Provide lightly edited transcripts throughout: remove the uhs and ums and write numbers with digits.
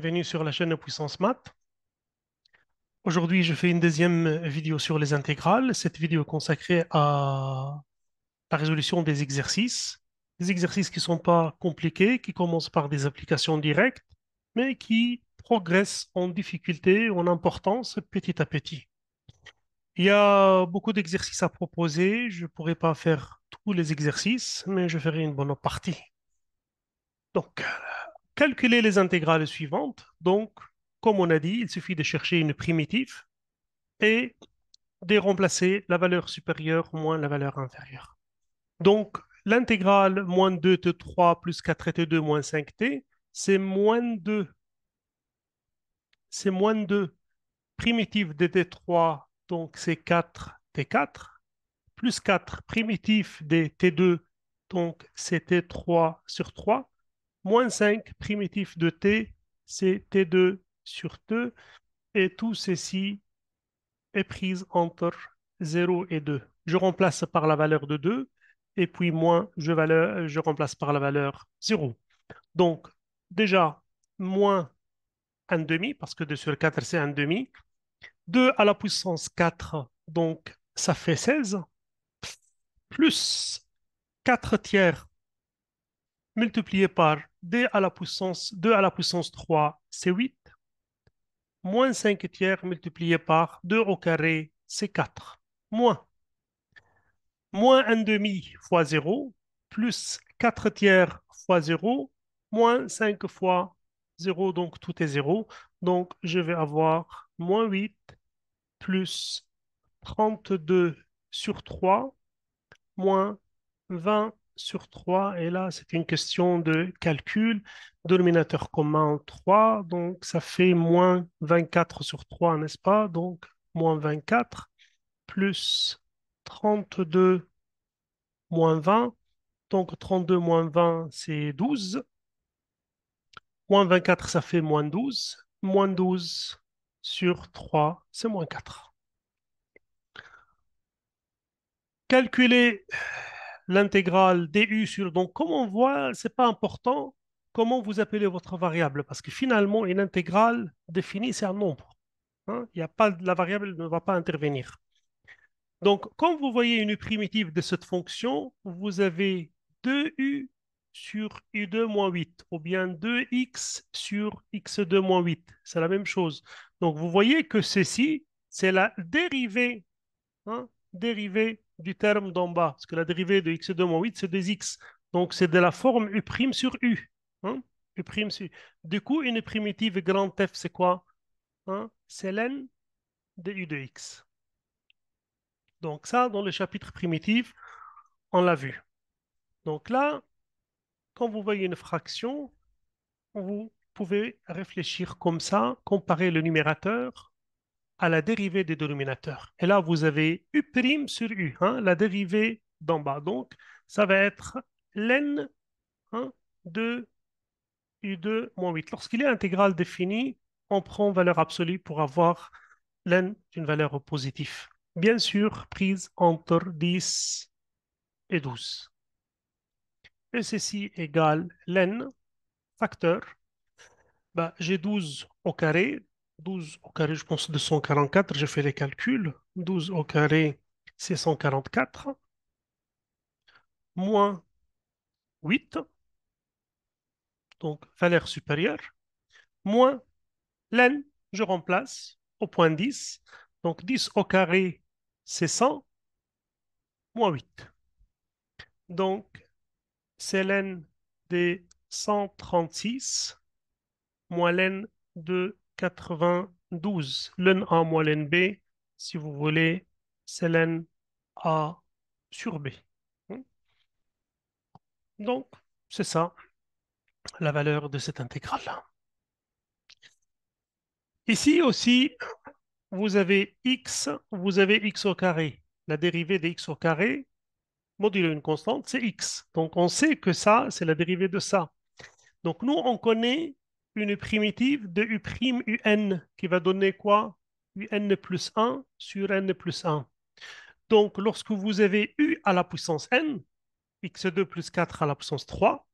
bienvenue sur la chaîne Puissance Math. Aujourd'hui, je fais une deuxième vidéo sur les intégrales. Cette vidéo est consacrée à la résolution des exercices. Des exercices qui ne sont pas compliqués, qui commencent par des applications directes, mais qui progressent en difficulté ou en importance petit à petit. Il y a beaucoup d'exercices à proposer. Je ne pourrai pas faire tous les exercices, mais je ferai une bonne partie. Donc, calculer les intégrales suivantes. Donc, comme on a dit, il suffit de chercher une primitive et de remplacer la valeur supérieure moins la valeur inférieure. Donc, l'intégrale moins 2t3 plus 4t2 moins 5t, c'est moins 2. C'est moins 2. Primitive de t3, donc c'est 4t4, plus 4 primitif de t2, donc c'est t3 sur 3, moins 5 primitif de t, c'est t2 sur 2, et tout ceci est prise entre 0 et 2. Je remplace par la valeur de 2 et puis moins, je remplace par la valeur 0. Donc, déjà, moins 1 demi, parce que 2 sur 4, c'est 1 demi. 2 à la puissance 4, donc ça fait 16, plus 4 tiers multiplié par 2 à la puissance 3, c'est 8, moins 5 tiers multiplié par 2 au carré, c'est 4, moins 1 demi fois 0, plus 4 tiers fois 0, moins 5 fois 0, donc tout est 0. Donc je vais avoir moins 8 plus 32 sur 3, moins 20 sur 3. Et là, c'est une question de calcul. Dénominateur commun 3, donc ça fait moins 24 sur 3, n'est-ce pas? Donc moins 24 plus 32 moins 20. Donc 32 moins 20, c'est 12. Moins 24, ça fait moins 12. Moins 12 sur 3, c'est moins 4. Calculer l'intégrale du sur... Donc, comme on voit, ce n'est pas important comment vous appelez votre variable, parce que finalement, une intégrale définie, c'est un nombre. Hein. Il y a pas, la variable ne va pas intervenir. Donc, quand vous voyez une primitive de cette fonction, vous avez 2u sur u2 moins 8, ou bien 2x sur x2 moins 8. C'est la même chose. Donc, vous voyez que ceci, c'est la dérivée, hein, dérivée du terme d'en bas. Parce que la dérivée de x2 moins 8, c'est 2x. Donc, c'est de la forme u' sur u. Hein, u' sur U. Du coup, une primitive grand F, c'est quoi? Hein? C'est ln de u de x. Donc ça, dans le chapitre primitif, on l'a vu. Donc là, quand vous voyez une fraction, vous pouvez réfléchir comme ça, comparer le numérateur à la dérivée des dénominateurs. Et là, vous avez u' sur u, hein, la dérivée d'en bas. Donc, ça va être ln, hein, de u2 moins 8. Lorsqu'il est intégral défini, on prend valeur absolue pour avoir ln d'une valeur positive. Bien sûr, prise entre 10 et 12. Et ceci égale ln, facteur. Bah, j'ai 12 au carré. 12 au carré, je pense 244, j'ai fait les calculs. 12 au carré, c'est 144. Moins 8, donc valeur supérieure. Moins ln, je remplace au point 10. Donc 10 au carré, c'est 100, moins 8. Donc c'est ln des 136 moins ln de 92. Ln A moins ln B, si vous voulez, c'est ln A sur B. Donc, c'est ça la valeur de cette intégrale. Ici aussi, vous avez x au carré. La dérivée de x au carré, modulo une constante, c'est x. Donc, on sait que ça, c'est la dérivée de ça. Donc, nous, on connaît une primitive de u'un qui va donner quoi? Un plus 1 sur n plus 1. Donc, lorsque vous avez u à la puissance n, x2 plus 4 à la puissance 3,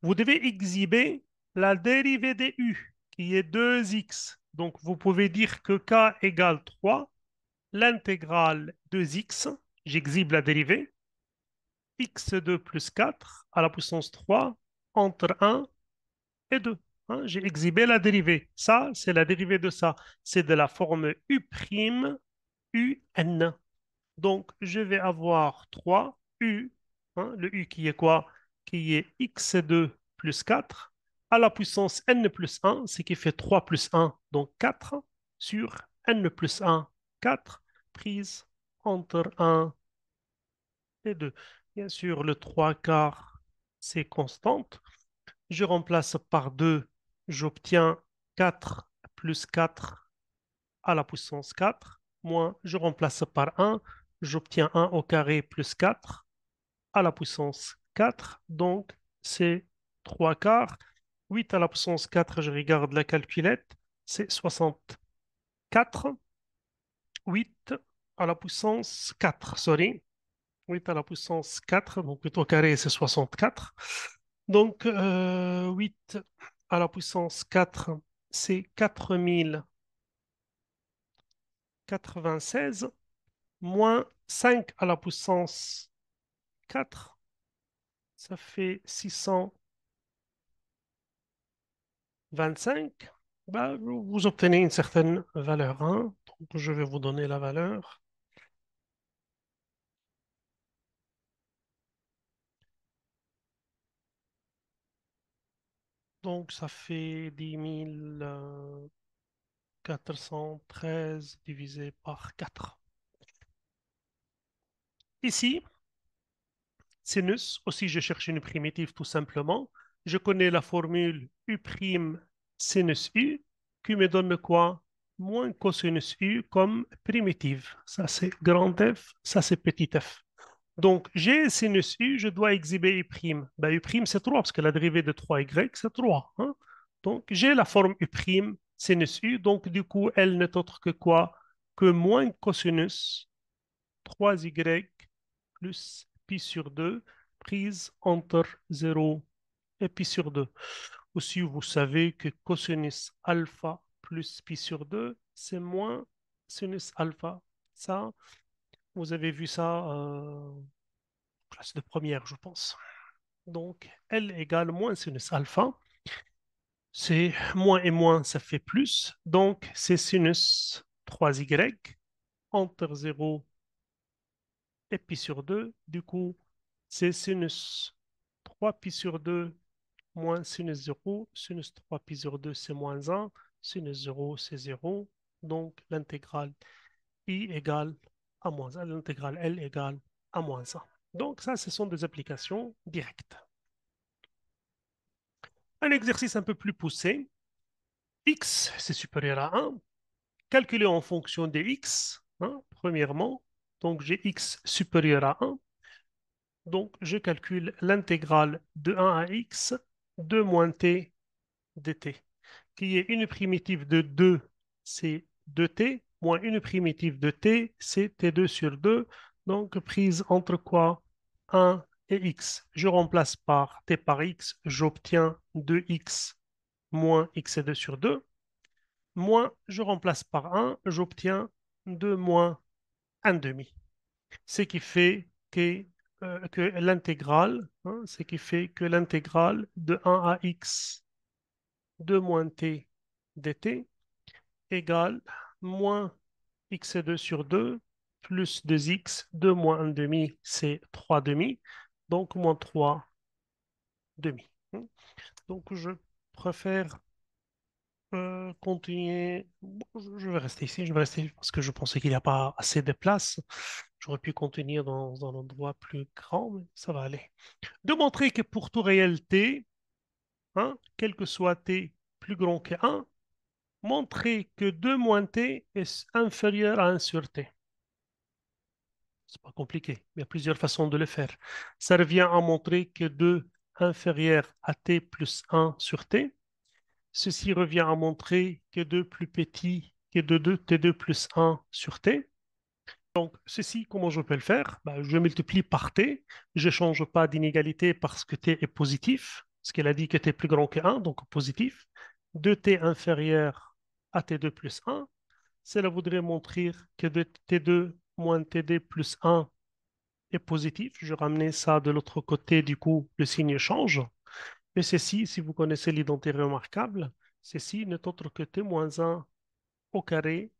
vous devez exhiber la dérivée de u, qui est 2x. Donc, vous pouvez dire que k égale 3, l'intégrale 2x, j'exhibe la dérivée, x2 plus 4 à la puissance 3 entre 1 et 2. Hein, j'ai exhibé la dérivée. Ça, c'est la dérivée de ça. C'est de la forme u', un. Donc, je vais avoir 3u, hein, le u qui est quoi? Qui est x2 plus 4 à la puissance n plus 1, ce qui fait 3 plus 1, donc 4, sur n plus 1, 4, prise entre 1 et 2. Bien sûr, le 3 quarts, c'est constante. Je remplace par 2, j'obtiens 4 plus 4 à la puissance 4, moins je remplace par 1, j'obtiens 1 au carré plus 4 à la puissance 4, donc c'est 3 quarts. 8 à la puissance 4, je regarde la calculette, c'est 64. 8 à la puissance 4, sorry. 8 à la puissance 4, donc 8 au carré, c'est 64. Donc, 8 à la puissance 4, c'est 4096, moins 5 à la puissance 4, ça fait 625. Bah, vous obtenez une certaine valeur, hein. Donc, je vais vous donner la valeur. Donc, ça fait 10 413 divisé par 4. Ici, sinus, aussi je cherche une primitive tout simplement. Je connais la formule U' sinus U qui me donne quoi? Moins cosinus U comme primitive. Ça c'est grand F, ça c'est petit f. Donc j'ai sinus U, je dois exhiber U'. Ben, U' c'est 3 parce que la dérivée de 3y c'est 3. Hein? Donc j'ai la forme U' sinus U, donc du coup elle n'est autre que quoi? Que moins cosinus 3y plus pi sur 2 prise entre 0 et pi sur 2. Aussi, vous savez que cosinus alpha plus pi sur 2, c'est moins sinus alpha. Ça, vous avez vu ça classe de première, je pense. Donc, L égale moins sinus alpha. C'est moins et moins, ça fait plus. Donc, c'est sinus 3y entre 0 et pi sur 2. Du coup, c'est sinus 3 pi sur 2 moins sinus 0. Sinus 3 pi sur 2, c'est moins 1. Sinus 0, c'est 0. Donc, l'intégrale I égale à moins 1. L'intégrale L égale à moins 1. Donc, ça, ce sont des applications directes. Un exercice un peu plus poussé. X, c'est supérieur à 1. Calculer en fonction des X, hein, premièrement. Donc, j'ai X supérieur à 1. Donc, je calcule l'intégrale de 1 à x, 2 moins t dt, qui est une primitive de 2, c'est 2t, moins une primitive de t, c'est t2 sur 2. Donc, prise entre quoi? 1 et x. Je remplace par t par x, j'obtiens 2x moins x2 sur 2. Moins, je remplace par 1, j'obtiens 2 moins 1 demi. Ce qui fait que l'intégrale, hein, ce qui fait que l'intégrale de 1 à x 2 moins t dt égale moins x2 sur 2 plus 2x, 2 moins 1 demi, c'est 3 demi, donc moins 3 demi. Donc je préfère continuer. Bon, je vais rester ici, je vais rester parce que je pensais qu'il n'y a pas assez de place. J'aurais pu continuer dans un endroit plus grand, mais ça va aller. De montrer que pour tout réel t, hein, quel que soit t plus grand que 1, montrer que 2 moins t est inférieur à 1 sur t. C'est pas compliqué, il y a plusieurs façons de le faire. Ça revient à montrer que 2 inférieur à t plus 1 sur t. Ceci revient à montrer que 2 plus petit que 2, t2 plus 1 sur t. Donc, ceci, comment je peux le faire? Ben, je multiplie par t. Je ne change pas d'inégalité parce que t est positif, parce qu'elle a dit que t est plus grand que 1, donc positif. 2t inférieur à t2 plus 1, cela voudrait montrer que t2 moins td plus 1 est positif. Je ramenais ça de l'autre côté, du coup, le signe change. Et ceci, si vous connaissez l'identité remarquable, ceci n'est autre que t moins 1 au carré.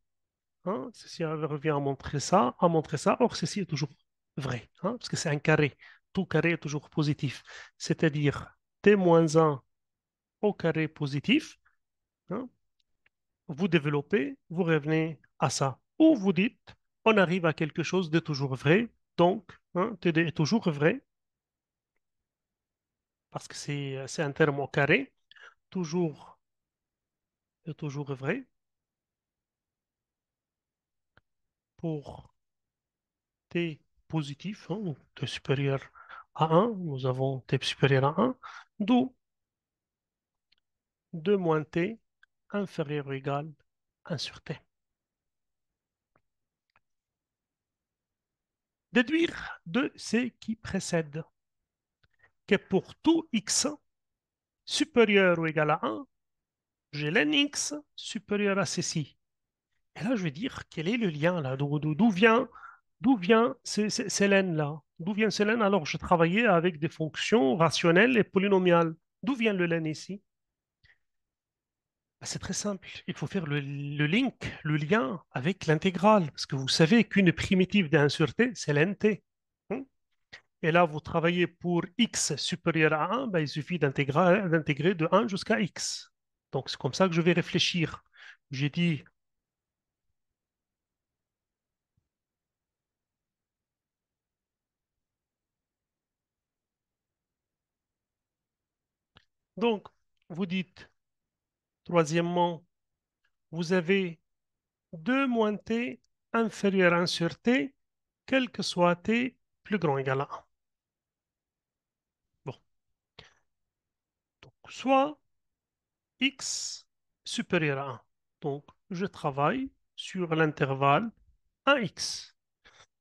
Hein, ceci revient à montrer ça. Or, ceci est toujours vrai, hein, parce que c'est un carré. Tout carré est toujours positif. C'est-à-dire t moins 1 au carré positif. Hein, vous développez, vous revenez à ça. Ou vous dites, on arrive à quelque chose de toujours vrai. Donc, hein, TD est toujours vrai, parce que c'est un terme au carré. Toujours est toujours vrai pour t positif, hein, ou t supérieur à 1. Nous avons t supérieur à 1, d'où 2 moins t inférieur ou égal à 1 sur t. Déduire de ce qui précède que pour tout x supérieur ou égal à 1, j'ai ln x supérieur à ceci. Et là, je vais dire, quel est le lien là? D'où vient ces ln là? D'où vient ce ln? Alors, je travaillais avec des fonctions rationnelles et polynomiales. D'où vient le ln ici? Ben, c'est très simple. Il faut faire le link, le lien avec l'intégrale. Parce que vous savez qu'une primitive d'1 sur t, c'est ln(t). Hein. Et là, vous travaillez pour x supérieur à 1, ben, il suffit d'intégrer de 1 jusqu'à x. Donc, c'est comme ça que je vais réfléchir. J'ai dit, donc, vous dites, troisièmement, vous avez 2 moins t inférieur à 1 sur t, quel que soit t plus grand ou égal à 1. Bon, donc, soit x supérieur à 1. Donc, je travaille sur l'intervalle 1x.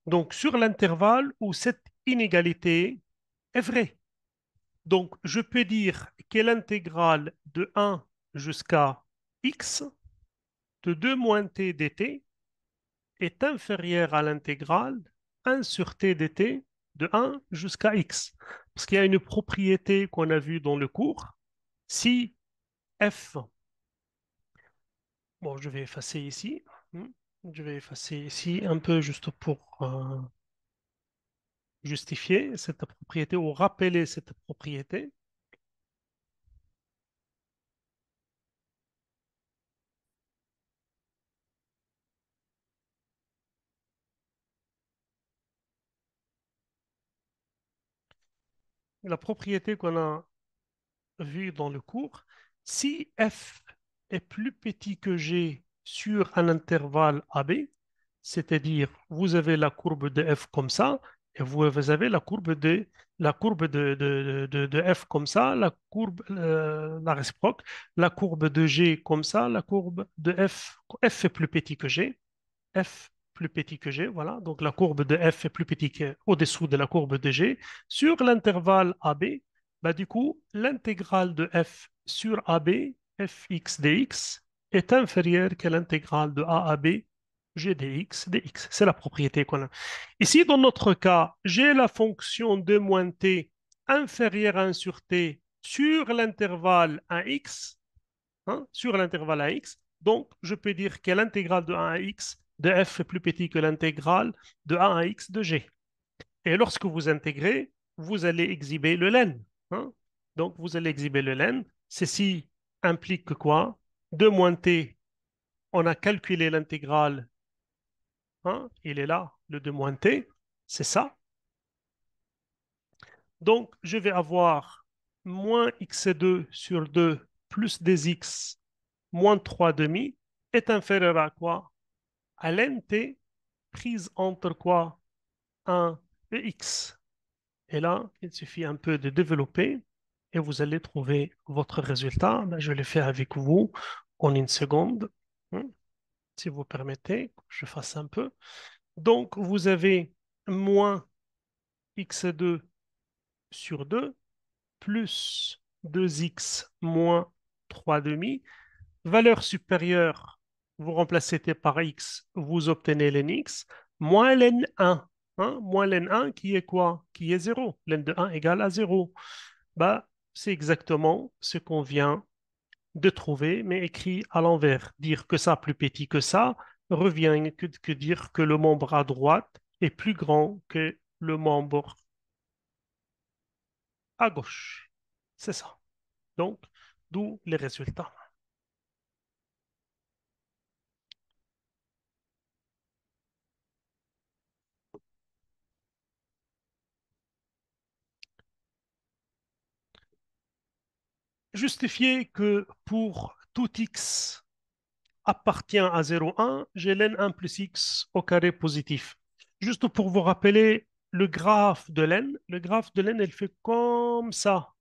Donc, sur l'intervalle où cette inégalité est vraie. Donc, je peux dire que l'intégrale de 1 jusqu'à x de 2 moins t dt est inférieure à l'intégrale 1 sur t dt de 1 jusqu'à x. Parce qu'il y a une propriété qu'on a vue dans le cours. Si f, bon, je vais effacer ici. Je vais effacer ici un peu juste pour justifier cette propriété ou rappeler cette propriété. La propriété qu'on a vue dans le cours, si f est plus petit que g sur un intervalle AB, c'est-à-dire vous avez la courbe de f comme ça, et vous avez la courbe de f comme ça, la réciproque, la courbe de g comme ça, la courbe de f est plus petit que g, f plus petit que g, voilà. Donc la courbe de f est plus petit au-dessous de la courbe de g. Sur l'intervalle AB, bah, du coup, l'intégrale de f sur AB, fx dx, est inférieure que l'intégrale de a à b, g dx. C'est la propriété qu'on a. Ici, dans notre cas, j'ai la fonction de moins t inférieure à 1 sur t sur l'intervalle 1x, hein, sur l'intervalle AX. Donc, je peux dire que l'intégrale de 1 à x de f est plus petit que l'intégrale de 1 à x de g. Et lorsque vous intégrez, vous allez exhiber le len. Hein. Donc, vous allez exhiber le len. Ceci implique que quoi? 2 moins t, on a calculé l'intégrale. Hein, il est là, le 2 moins t. C'est ça. Donc, je vais avoir moins x2 sur 2 plus des x moins 3 demi est inférieur à quoi? À l'nt prise entre quoi? 1 et x. Et là, il suffit un peu de développer et vous allez trouver votre résultat. Ben, je le fais avec vous en une seconde, hein, si vous permettez, que je fasse un peu. Donc, vous avez moins x2 sur 2 plus 2x moins 3 demi. Valeur supérieure, vous remplacez t par x, vous obtenez ln x, moins ln 1. Hein, moins ln 1 qui est quoi? Qui est 0. Ln de 1 égale à 0. Bah, c'est exactement ce qu'on vient de trouver, mais écrit à l'envers. Dire que ça plus petit que ça revient que dire que le membre à droite est plus grand que le membre à gauche. C'est ça. Donc, d'où les résultats. Justifier que pour tout x appartient à 0,1, j'ai ln 1 plus x au carré positif. Juste pour vous rappeler le graphe de ln, le graphe de ln, elle fait comme ça.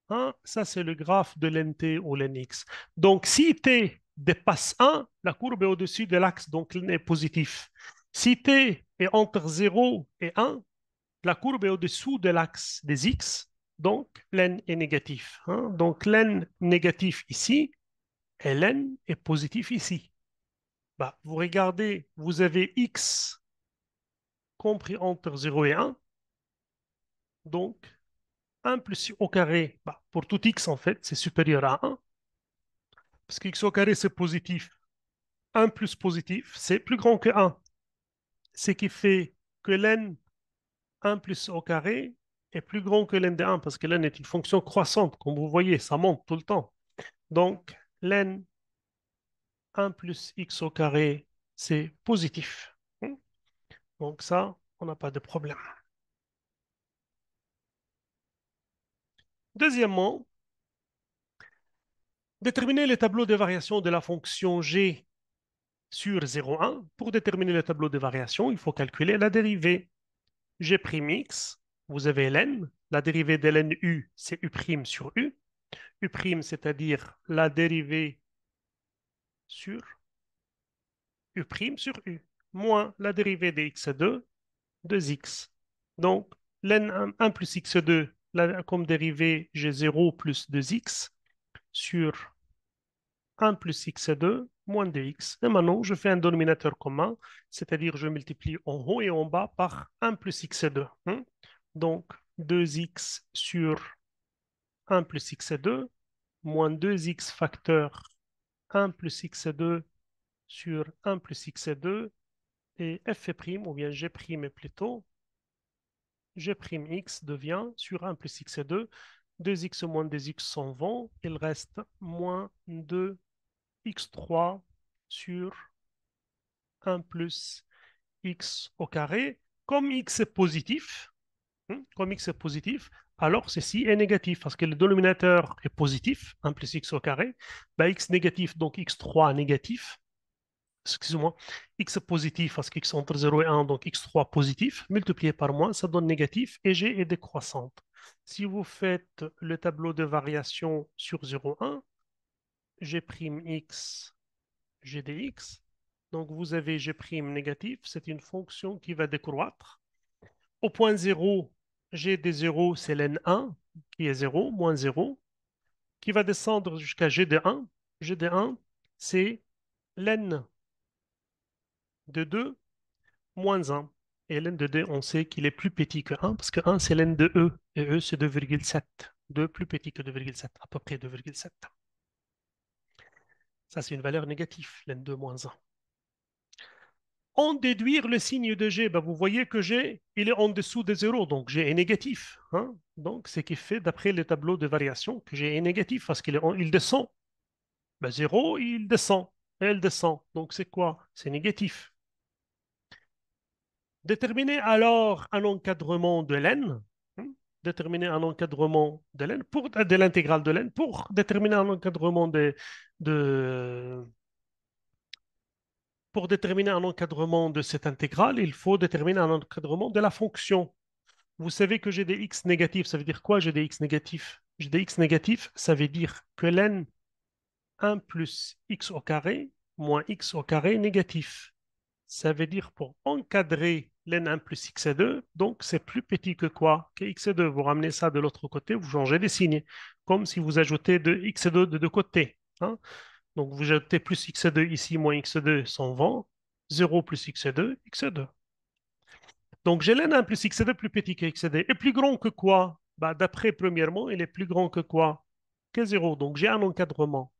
Hein? Ça, c'est le graphe de l'NT ou l'NX. Donc, si T dépasse 1, la courbe est au-dessus de l'axe, donc l'N est positif. Si T est entre 0 et 1, la courbe est au-dessous de l'axe des X, donc l'N est négatif. Hein? Donc, l'N négatif ici et l'N est positif ici. Bah, vous regardez, vous avez X compris entre 0 et 1, donc 1 plus au carré, bah, pour tout X en fait, c'est supérieur à 1. Parce que x au carré, c'est positif. 1 plus positif, c'est plus grand que 1. Ce qui fait que ln 1 plus au carré est plus grand que ln de 1, parce que ln est une fonction croissante, comme vous voyez, ça monte tout le temps. Donc, ln 1 plus x au carré, c'est positif. Donc ça, on n'a pas de problème. Deuxièmement, déterminer les tableaux de variation de la fonction g sur 0,1. Pour déterminer le tableau de variation, il faut calculer la dérivée. G'(x), vous avez ln, la dérivée de ln u, c'est u' sur u. U', c'est-à-dire la dérivée sur u' sur u, moins la dérivée de x2, 2x. Donc, ln 1 plus x2, comme dérivée, j'ai 0 plus 2x sur 1 plus x2 moins 2x. Et maintenant, je fais un dénominateur commun, c'est-à-dire je multiplie en haut et en bas par 1 plus x2. Donc, 2x sur 1 plus x2 moins 2x facteur 1 plus x2 sur 1 plus x2 et f' ou bien g' plutôt, g'x devient sur 1 plus x2, 2x moins 2x s'en vont, il reste moins 2x3 sur 1 plus x au carré. Comme x est positif, comme x est positif, alors ceci est négatif parce que le dénominateur est positif, 1 plus x au carré. Ben, x négatif, donc x3 négatif. Excusez-moi, x positif parce qu'x entre 0 et 1, donc x3 positif, multiplié par moins, ça donne négatif et g est décroissante. Si vous faites le tableau de variation sur 0,1, g'x, g dx, donc vous avez g' négatif, c'est une fonction qui va décroître. Au point 0, g de 0, c'est ln1 qui est 0, moins 0, qui va descendre jusqu'à g de 1. G de 1, c'est ln de 2 moins 1. Et ln de 2, on sait qu'il est plus petit que 1 parce que 1, c'est ln de e. Et e, c'est 2,7. 2 plus petit que 2,7, à peu près 2,7. Ça, c'est une valeur négative, ln2 moins 1. En déduire le signe de g, ben vous voyez que g, il est en dessous de 0, donc g est négatif. Hein. Donc, ce qui fait, d'après les tableaux de variation, que g est négatif parce il descend. Ben, 0, il descend. Et elle descend. Donc, c'est quoi? C'est négatif. Déterminer alors un encadrement de ln. Déterminer un encadrement de ln de l'intégrale de ln pour déterminer un encadrement de pour déterminer un encadrement de cette intégrale, il faut déterminer un encadrement de la fonction. Vous savez que j'ai des x négatifs, ça veut dire quoi j'ai des x négatifs? J'ai des x négatifs, ça veut dire que ln 1 plus x au carré moins x au carré négatif. Ça veut dire pour encadrer ln1 plus x2, donc c'est plus petit que quoi? Que x2. Vous ramenez ça de l'autre côté, vous changez les signes, comme si vous ajoutez de x2 de deux côtés, hein. Donc vous ajoutez plus x2 ici, moins x2 s'en vont, 0 plus x2, x2. Donc j'ai ln1 plus x2 plus petit que x2. Et plus grand que quoi? Bah, d'après, premièrement, il est plus grand que quoi? Que 0. Donc j'ai un encadrement.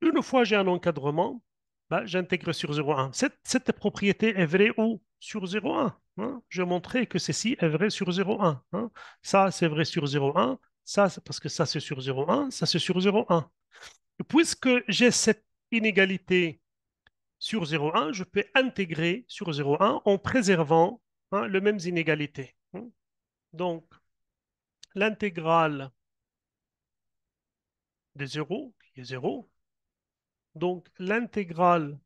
Une fois j'ai un encadrement, bah, j'intègre sur 0,1. Cette propriété est vraie où? Sur 0,1, hein. Je montrais que ceci est vrai sur 0,1, hein. Ça, c'est vrai sur 0,1. Ça, c'est parce que ça, c'est sur 0,1. Ça, c'est sur 0,1. Puisque j'ai cette inégalité sur 0,1, je peux intégrer sur 0,1 en préservant, hein, les mêmes inégalités, hein. Donc, l'intégrale de 0, qui est 0, donc l'intégrale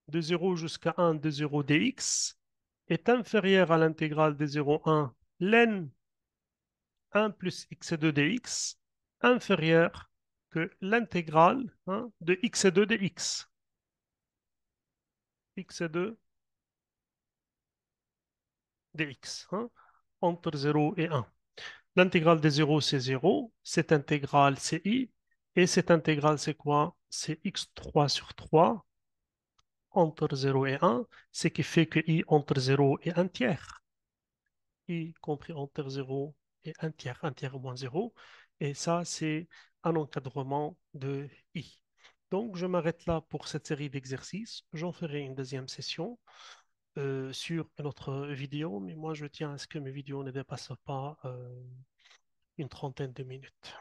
de 0 jusqu'à 1 de 0 dx est inférieure à l'intégrale de 0,1 ln 1 plus x2 dx inférieure que l'intégrale, hein, de x2 dx. x2 dx, hein, entre 0 et 1. L'intégrale de 0, c'est 0. Cette intégrale, c'est i. Et cette intégrale, c'est quoi? C'est x3 sur 3 entre 0 et 1, ce qui fait que i entre 0 et 1 tiers. I compris entre 0 et 1 tiers moins 0. Et ça, c'est un encadrement de i. Donc, je m'arrête là pour cette série d'exercices. J'en ferai une deuxième session sur une autre vidéo, mais moi, je tiens à ce que mes vidéos ne dépassent pas une trentaine de minutes.